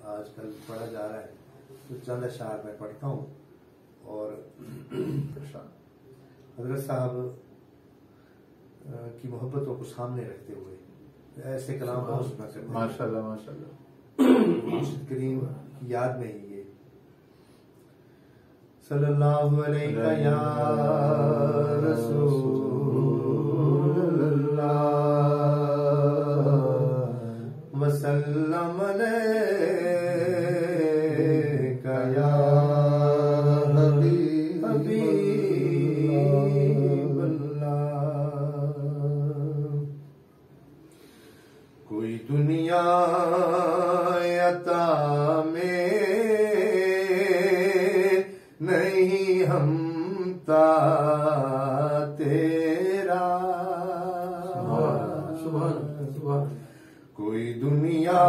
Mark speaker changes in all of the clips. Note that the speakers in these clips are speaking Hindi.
Speaker 1: आजकल पढ़ा जा रहा है, तो चंद अशार मैं पढ़ता हूँ और हजरत साहब की मोहब्बतों को सामने रखते हुए ऐसे कलाम बहुत सुना करते हैं।
Speaker 2: माशाल्लाह माशाल्लाह।
Speaker 1: मुर्शिद करीम की याद में ही ये सल्लल्लाहु अलैहि या रसूलल्लाह वसल्लम अलैका या हबीबल्लाह। कोई दुनिया अता में नहीं हमता तेरा, कोई दुनिया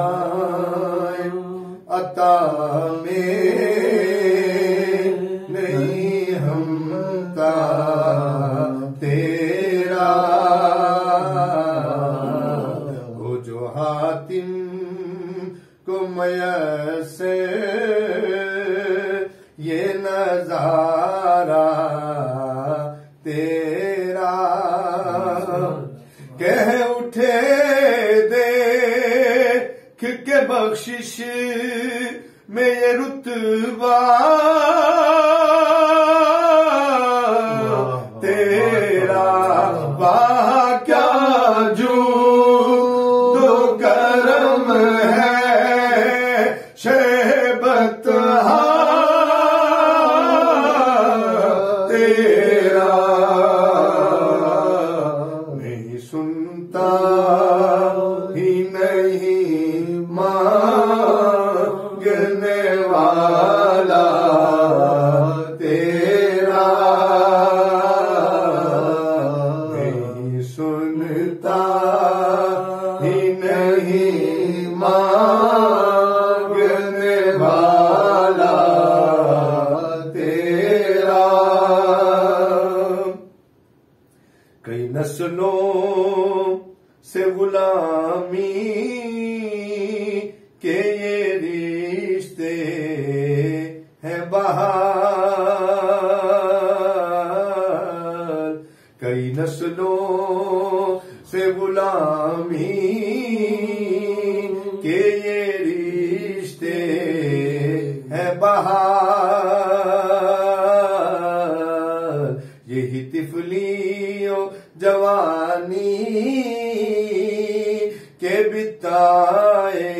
Speaker 1: अता में नहीं हमता तेरा। वो जो हातिम को मयसे ये नजारा तेरा, कह उठे देख के बख्शिश में ये रुतबा तेरा। वाह क्या जूदो करम है शहबत तेरा। नहीं सुनता ही नहीं मांगने वाला तेरा, नहीं सुनता ही नहीं मांगने वाला तेरा। कई नस्लों से गुलामी के ये रिश्ते हैं बहाल, कई नस्लों से गुलामी के ये रिश्ते हैं बहाल। यही तिफलियों जवानी के बिताए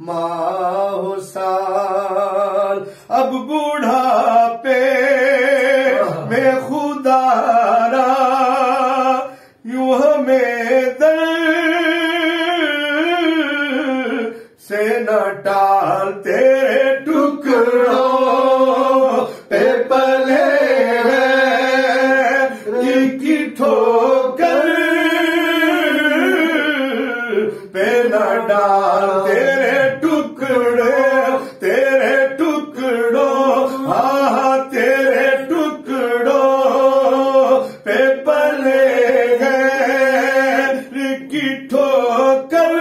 Speaker 1: माहो साल, अब बूढ़ापे में खुदारा यूं हमें दर्द से न टाल। तेरे टुकड़ों पे पले की ठोकर पे न डाल। तेरे टुकड़ों हाँ तेरे टुकड़ों पे पले गए की ठोकर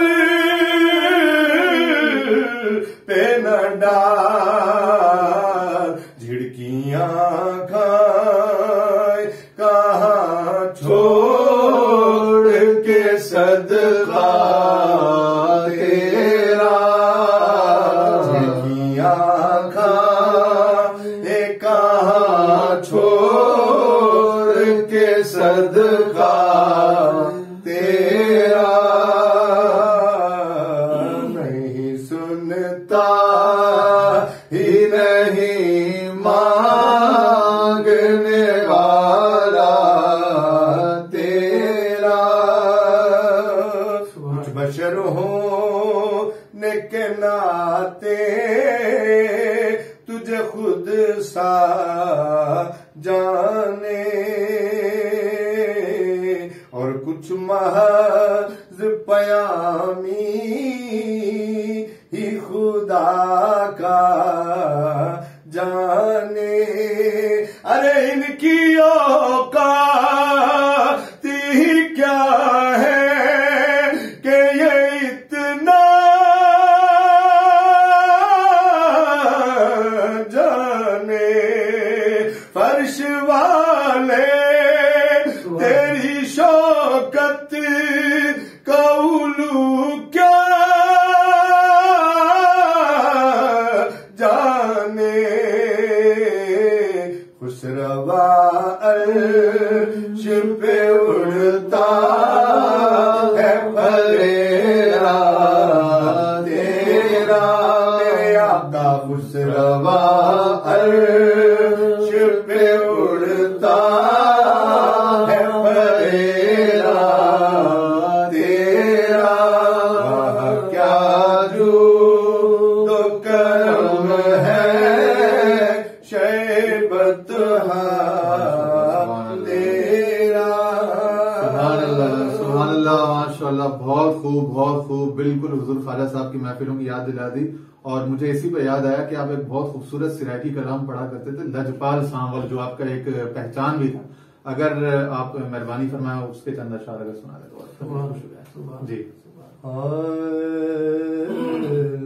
Speaker 1: पे न डाल। झिड़कियां खाए कहाँ छोड़ के सदका तेरा, झिड़कियां खाए कहाँ छोड़ के सदका तेरा। नहीं सुनता ही नहीं मांगने वाला तेरा। कुछ बशर होने के नाते तुझे खुद सा जाने, और कुछ महज पयामी ही खुदा का जाने। अरे इनकी औकात ही क्या है कि ये इतना तेरा मेरे आका खुसरवा अर्श पे उड़ता है परेरा तेरा। क्या जो तो करम है शैबत तेरा।
Speaker 2: सुभान अल्लाह, माशाअल्लाह, बहुत खूब, बहुत खूब। बिल्कुल हुजूर ख्वाजा साहब की महफिलों की याद दिला दी। और मुझे इसी पे याद आया कि आप एक बहुत खूबसूरत सिराकी कलाम पढ़ा करते थे, लजपाल सांवल, जो आपका एक पहचान भी था। अगर आप मेहरबानी फरमाए उसके चंद अशआर अगर सुना दे तो जी।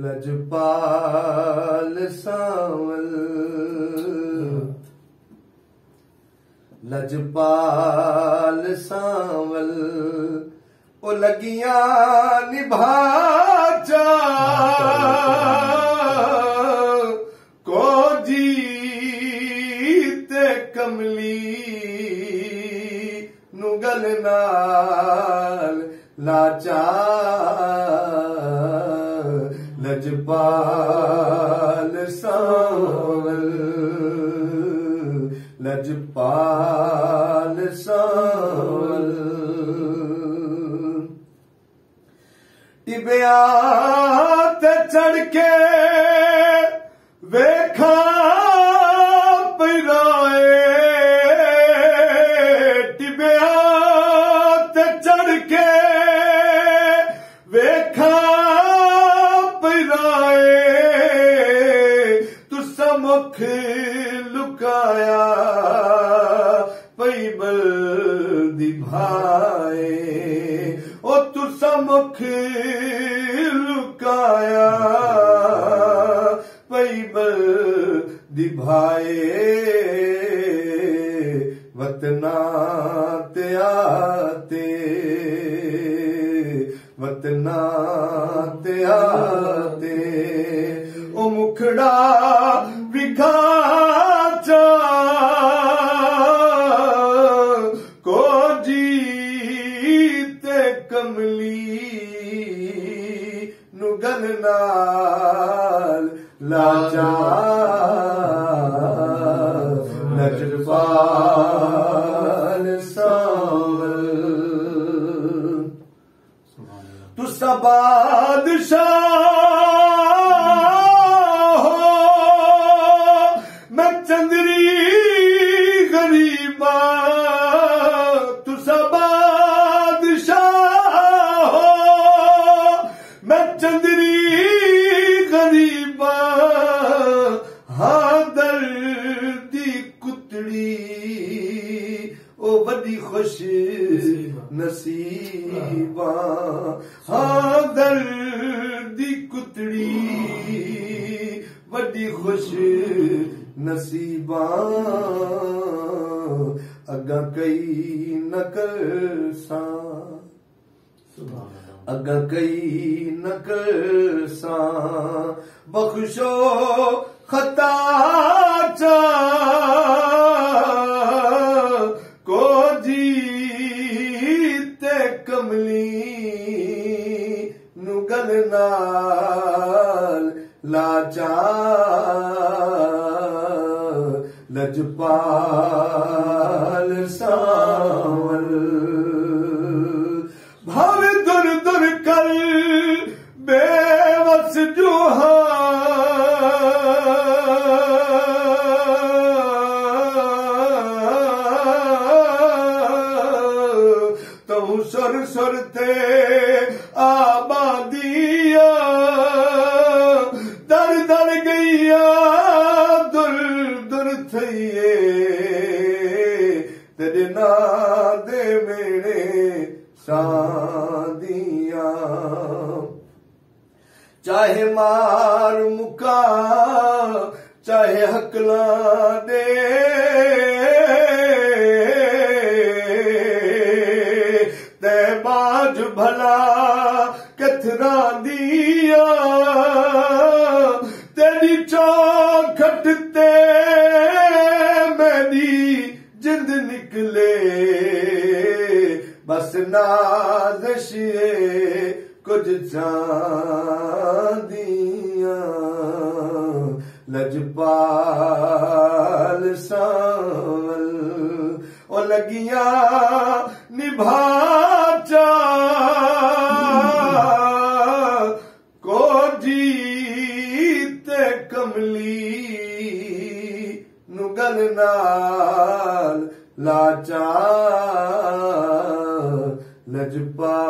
Speaker 1: लजपाल सांवल, लजपाल सांवल, ओ लगियां निभा जा को जीते कमली नुगल नाल लाचार। लजपाल सांवल, लजपाल सांवल, टिबिया ते चढ़ के वेखा पिराए, टिबिया ते चढ़ के वेखा पिराए। तुसा मुख लुकाया पई बल्दी भाए, ओ तुसा मुख लुकाया पई बल्दी भाए। वतना ते आते, वतना ते आते, ओ मुखड़ा विखा जा को जीते कमली नुगल नाल लाचार। लजपाल सांवल, तुसा बादशाह हो, मैं चंदरी गरीबा। तुसा बादशाह हो, मैं चंदरी गरीबा। हाँ दर्दी कुतड़ी ओ बड़ी खुश नसीबा। हाँ दर्दी कुतड़ी बड़ी खुश नसीबा। अगा कई नकल सा, अगा कई नकल सा, बख्शो खता चा को जीते कमली नुगल नाल लाचार। लजपाल सांवल, भावे दुर दुर कर बेवस जुहा, तू सुर सुर ते आबादिया दर दर गईया दुर दुर थईए। तेरे नादे मेरे सादिया, चाहे मार मुका चाहे हकला दे। ते बाज भला कथरा दिया, तेरी चौखट ते मेरी जिंद निकले। बस नाज़िश कुछ चांदिया। लजपाल सांवल ओ लगिया निभाचा को जीत कमली नुगल नाल लाचा लजपाल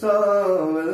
Speaker 1: सांवल।